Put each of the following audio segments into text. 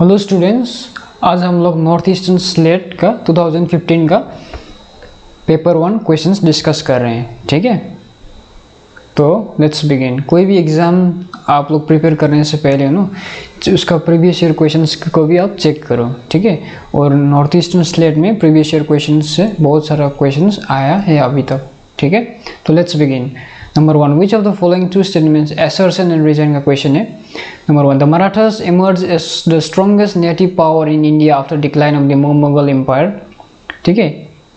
Hello students, आज हम लोग नॉर्थ ईस्टर्न स्लेट का 2015 का पेपर 1 क्वेश्चंस डिस्कस कर रहे हैं। ठीक है, तो लेट्स बिगिन। कोई भी एग्ज़ाम आप लोग प्रिपेयर करने से पहले ना उसका प्रीवियस ईयर क्वेश्चंस को भी आप चेक करो। ठीक है, और नॉर्थ ईस्टर्न स्लेट में प्रीवियस ईयर क्वेश्चंस से बहुत सारा क्वेश्चंस आया है अभी तक। ठीक है, तो let's begin. Number 1, which of the following two statements assertion and reason का क्वेश्चन है। Number 1, the Marathas emerged as the strongest native power in India after decline of the Mughal Empire। ठीक है,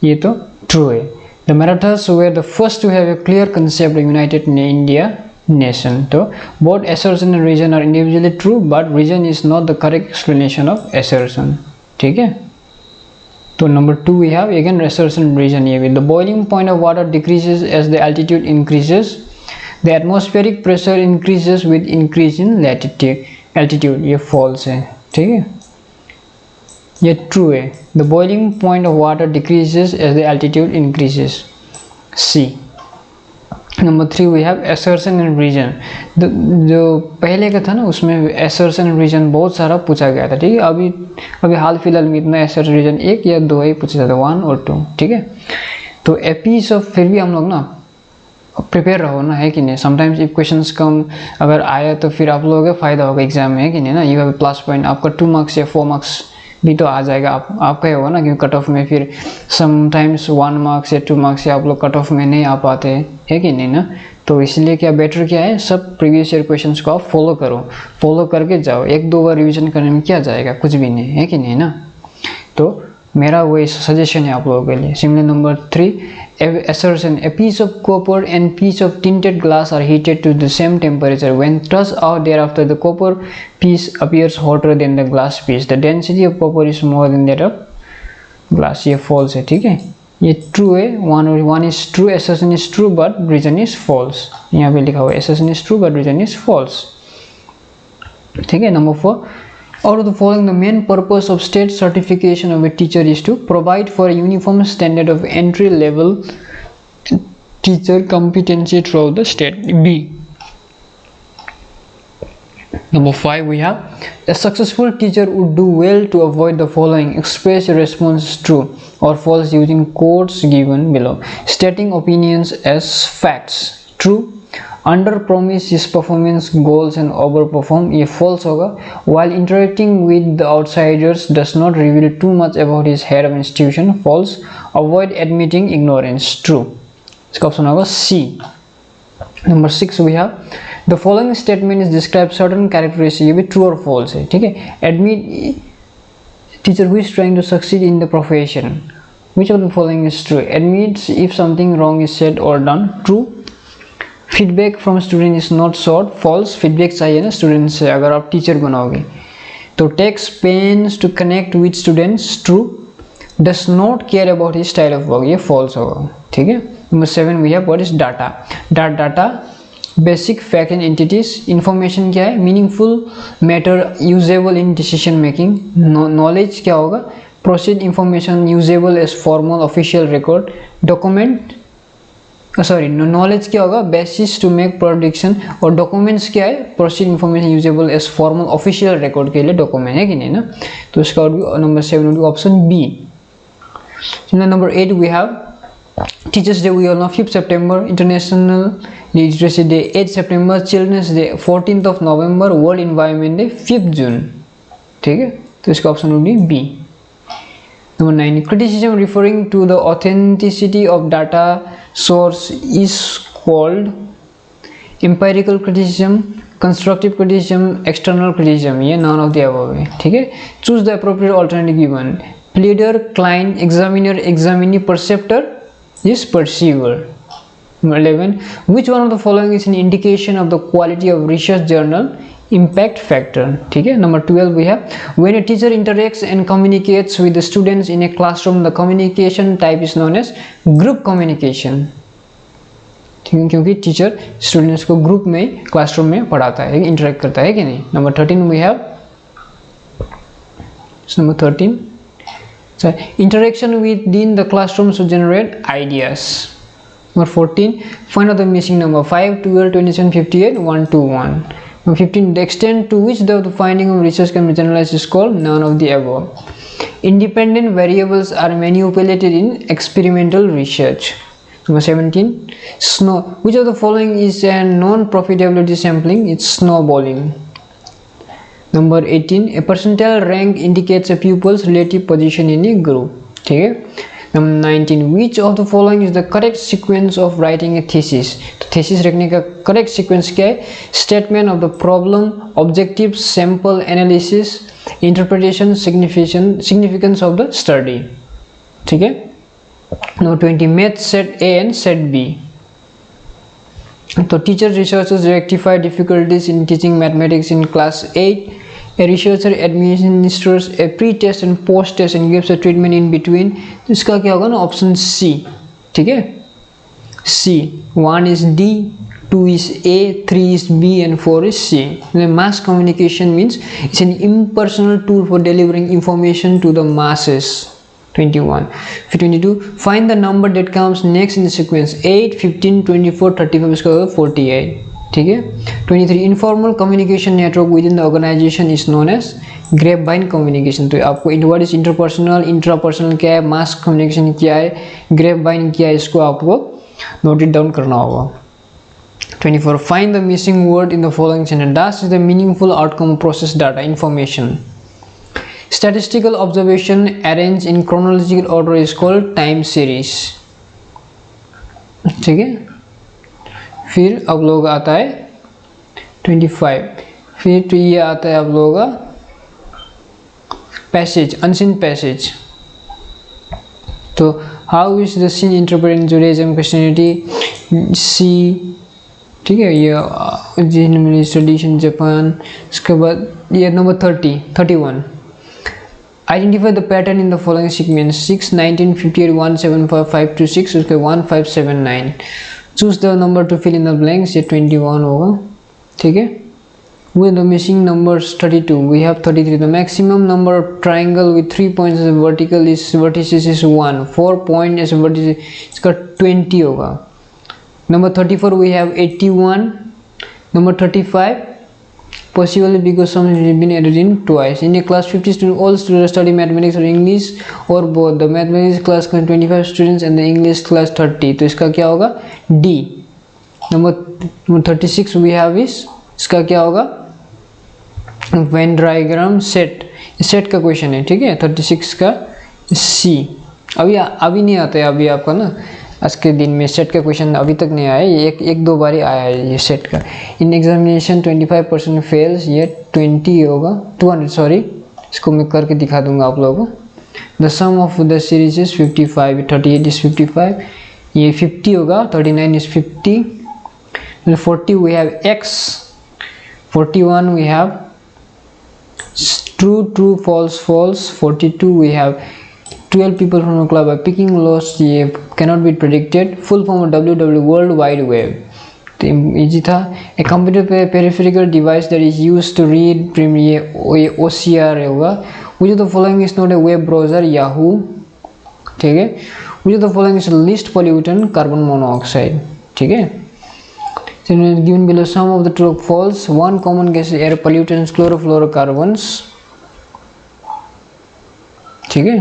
ये तो ट्रू है। The Marathas were the first to have a clear concept of united India nation। तो both assertion and reason are individually true, but reason is not the correct explanation of assertion। ठीक है, तो number 2 we have again assertion reason ये भी। The boiling point of water decreases as the altitude increases। The atmospheric pressure increases with increase in altitude ये false है। ठीक है, ये true है। The boiling point of water decreases as the altitude increases। C। Number 3 we have assertion and reason। जो पहले का था ना उसमें assertion and reason बहुत सारा पूछा गया था। ठीक है, अभी हाल फिलहाल में इतना assertion reason 1 या 2 ही पूछा जाता है, 1 और 2। ठीक है, तो एपी सब फिर भी हम लोग ना प्रिपेयर रहो ना, है कि नहीं। समटाइम्स इफ क्वेश्चंस कम अगर आया तो फिर आप लोगों का फायदा होगा एग्जाम में, है कि नहीं ना। यू हैव प्लस पॉइंट, आपका 2 मार्क्स या 4 मार्क्स भी तो आ जाएगा आपका ही होगा ना, क्योंकि कट ऑफ में फिर समटाइम्स 1 मार्क्स या 2 मार्क्स से आप लोग कट ऑफ में नहीं आ पाते, है कि नहीं ना। तो इसलिए क्या बेटर क्या है, सब प्रीवियस ईयर क्वेश्चंस को आप फॉलो करके जाओ। 1-2 बार रिविजन करने में क्या जाएगा, कुछ भी नहीं, है कि नहीं ना। तो मेरा वही सजेशन है आप लोगों के लिए। Similar number 3 assertion, a piece of copper and piece of tinted glass are heated to the same temperature. When tossed out thereafter, the copper piece appears hotter than the glass piece. The density of copper is more than that of glass। ये false है। ठीक है, ये true है। one is true, assertion is true but reason is false। यहाँ पे लिखा हुआ है assertion is true but reason is false। ठीक है, number 4, out of the following, the main purpose of state certification of a teacher is to provide for a uniform standard of entry level teacher competency throughout the state। B। Number 5 we have a successful teacher would do well to avoid the following: express a response true or false using quotes given below, stating opinions as facts true, under promise his performance goals and overperform ये false होगा, while interacting with the outsiders does not reveal too much about his head of institution false, avoid admitting ignorance true। इसका option होगा C। Number 6 we have the following statement is describe certain characteristics, ये भी true और false है। ठीक है, admit teacher who is trying to succeed in the profession, which of the following is true? Admits if something wrong is said or done true, feedback from student is not short false. Feedback चाहिए ना student से अगर आप teacher बनाओगे। तो takes pains to connect with students true, does not care about his style of work ये false होगा। ठीक है, number 7 we have what is data. Data basic fact and entities. Information क्या है, meaningful matter usable in decision making. Knowledge क्या होगा, processed information usable as formal official record. Document knowledge क्या होगा, बेसिस टू मेक प्रोडिक्शन। और documents क्या है, processed information usable as formal official record के लिए डॉक्यूमेंट, है कि नहीं ना। तो इसका number 7 option B. Number 8 we have teachers day we all know 5 सितंबर, इंटरनेशनल लिटरेसी डे 8 सितंबर, चिल्ड्रंस डे 14 नवंबर, वर्ल्ड एनवायरनमेंट डे 5 जून। ठीक है, तो इसका ऑप्शन होगी B. Number 9, criticism referring to the authenticity of data source is called empirical criticism, constructive criticism, external criticism। ये none of the above है। ठीक है, choose the appropriate alternative given। pleader, client, examiner, examinee, perceptor is perceiver। Number 11, which one of the following is an indication of the quality of research journal? Impact factor। ठीक है, number 12 we have when a teacher interacts and communicates with the students in a classroom, the communication type is known as group communication। ठीक है, क्योंकि teacher students को group में classroom में पढ़ाता है, इंटरेक्ट करता है कि नहीं। Number 13 we have number 13 interaction within the classroom to generate ideas। Number 14, find out the missing number 5, 12, 27, 58, 1 to 1। 15, the extent to which the finding of research can be generalized is called none of the above. Independent variables are manipulated in experimental research. Number 17, snow. Which of the following is a non-profitability sampling? It's snowballing. Number 18, a percentile rank indicates a pupil's relative position in a group. Okay. Number 19, which of the following is the correct sequence of writing a thesis? तो thesis रखने का correct sequence क्या है? Statement of the problem, objectives, sample analysis, interpretation, significance of the study. ठीक है? Number 20, math set A and set B. So teachers researchers rectify difficulties in teaching mathematics in class 8. A researcher administers a pre-test and post-test and gives a treatment in between. तो इसका क्या होगा ना? Option C. ठीक है? C. 1 is D, 2 is A, 3 is B and 4 is C. Mass communication means it's an impersonal tool for delivering information to the masses. 21. 22. Find the number that comes next in the sequence. 8, 15, 24, 35 इसका होगा 48. ठीक है? 23. Informal communication network within the organization is known as grapevine communication. तो आपको what is interpersonal, intrapersonal क्या है, mass communication क्या है, grapevine क्या है, इसको आपको note it down करना होगा. 24. Find the missing word in the following sentence. Dash is the meaningful outcome of process data information. Statistical observation arranged in chronological order is called time series. ठीक है? फिर अब लोग आता है 25. फिर तो ये आता है आप लोगों का पैसेज, अनसीन पैसेज. तो how is the scene interpreted in Judaism, Christianity, C. ठीक है? ये जिनमें ट्रेडिशन जापान. इसके बाद ये number 31. Identify the pattern in the following sequence. 6, 19, 58, 175, 526, उसके 1579. Choose the number to fill in the blanks. ये 21 होगा. ठीक है? With the missing numbers 32, we have 33. The maximum number of triangle with 3 points as vertices is 1. 4 point as vertices, इसका 20 होगा. Number 34 we have 81. Number 35, possibly because some have been added in twice. In a class 50 students, all students study mathematics or English or both. The mathematics class contains 25 students and the English class 30. तो इसका क्या होगा? D. Number 36 we have is, इसका क्या होगा? Venn diagram set. Set का question है. ठीक है? 36 का C. अभी नहीं आता है अभी आपका ना. आज के दिन में सेट का क्वेश्चन अभी तक नहीं आया. ये एक दो बार ही आया है ये सेट का. In examination 25% fails. ये 20 होगा, 200 सॉरी. इसको मैं करके दिखा दूंगा आप लोगों को. The sum of the series is 55. 38 is 55. ये 50 होगा. 39 is 50. 40 we have x. 41 we have true, false, false. 42 we have 12 people from a club are picking lost. ये cannot be predicted. Full form of WW, World Wide Web. तो easy था. A computer peripheral device that is used to read ये OCR होगा. Which of the following is not a web browser? Yahoo. ठीक है? Which of the following is least pollutant? Carbon monoxide. ठीक है? So given below some of the true or false. One common gas is air pollutants, chlorofluorocarbons. ठीक है?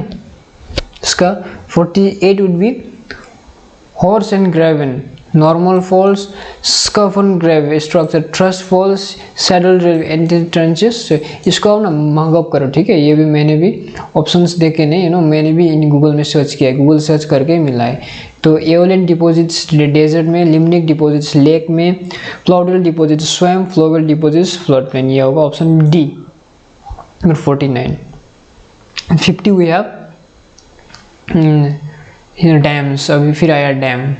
इसका 48 would be horse and graven. Normal false, scuff and grave structure, truss false, saddle anti trenches. इसको आप ना markup करो. ठीक है? ये भी मैंने भी ऑप्शंस देखे नहीं, मैंने भी इन गूगल में सर्च किया है. गूगल सर्च करके मिला है. तो एओलियन डिपॉजिट्स डेजर्ट में, लिम्निक डिपॉजिट्स लेक में, paludal deposits swamp, fluvial deposits flood plain. ये होगा option D. Number 49. 50 we have dams. अभी फिर आया dam.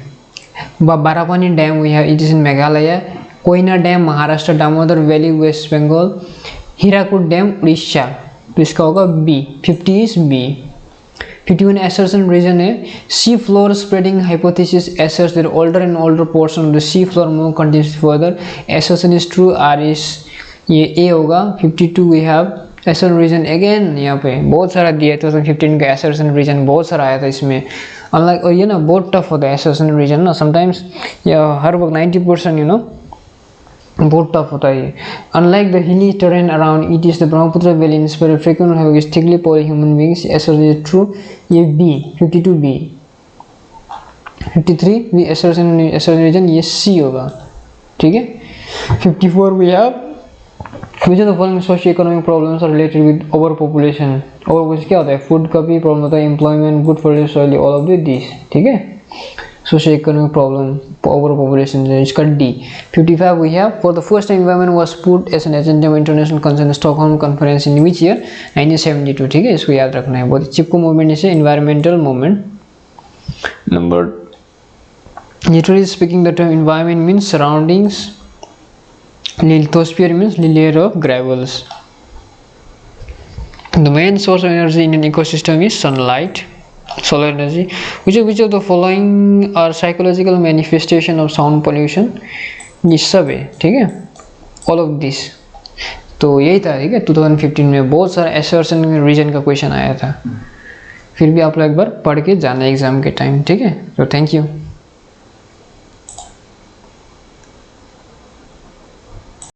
Barapani dam we have, it is in Meghalaya. Koyna dam Maharashtra. Damodar valley west Bengal. Hirakud dam Orissa. तो इसका होगा B. 50 is B. 51 assertion reason है. sea floor spreading hypothesis asserts that older and older portion of the sea floor move continuously further. Assertion is true. R is ये A होगा. 52 we have assertion reason again. यहाँ पे बहुत सारा दिया. 2015 का assertion reason बहुत सारा आया था इसमें. Unlike और ये ना बहुत टफ होता है assertion reason ना. Sometimes हर वक्त 90% बहुत टफ होता है ये। Unlike the hilly terrain around it is the Brahmaputra valley inspire frequent have thickly pour human beings Acer true. ये B 52 B 53 B Acer reason ये सी होगा, ठीक है। 54 we have which of the following socio economic problems are related with over population. Over population क्या होता है, food का भी प्रॉब्लम होता है, employment, good for soil, all of this, ठीक है। Socio economic problem over population इसका D. 55 we have for the first time environment was put as an agenda of international concern Stockholm conference in which year 1972, ठीक है। इसको याद रखना है, बहुत चिपको मूवमेंट इसे environmental movement. Number literally speaking the term environment means surroundings, lithosphere means layer of gravels. The main source of energy in an ecosystem is sunlight, solar energy. Which of the following are psychological manifestation of sound pollution? ये सब है, ठीक है, all of this। तो यही था, ठीक है। 2015 में बहुत सारा assertion रीजन का क्वेश्चन आया था, फिर भी आप लोग एक बार पढ़ के जाना एग्जाम के टाइम, ठीक है। तो थैंक यू।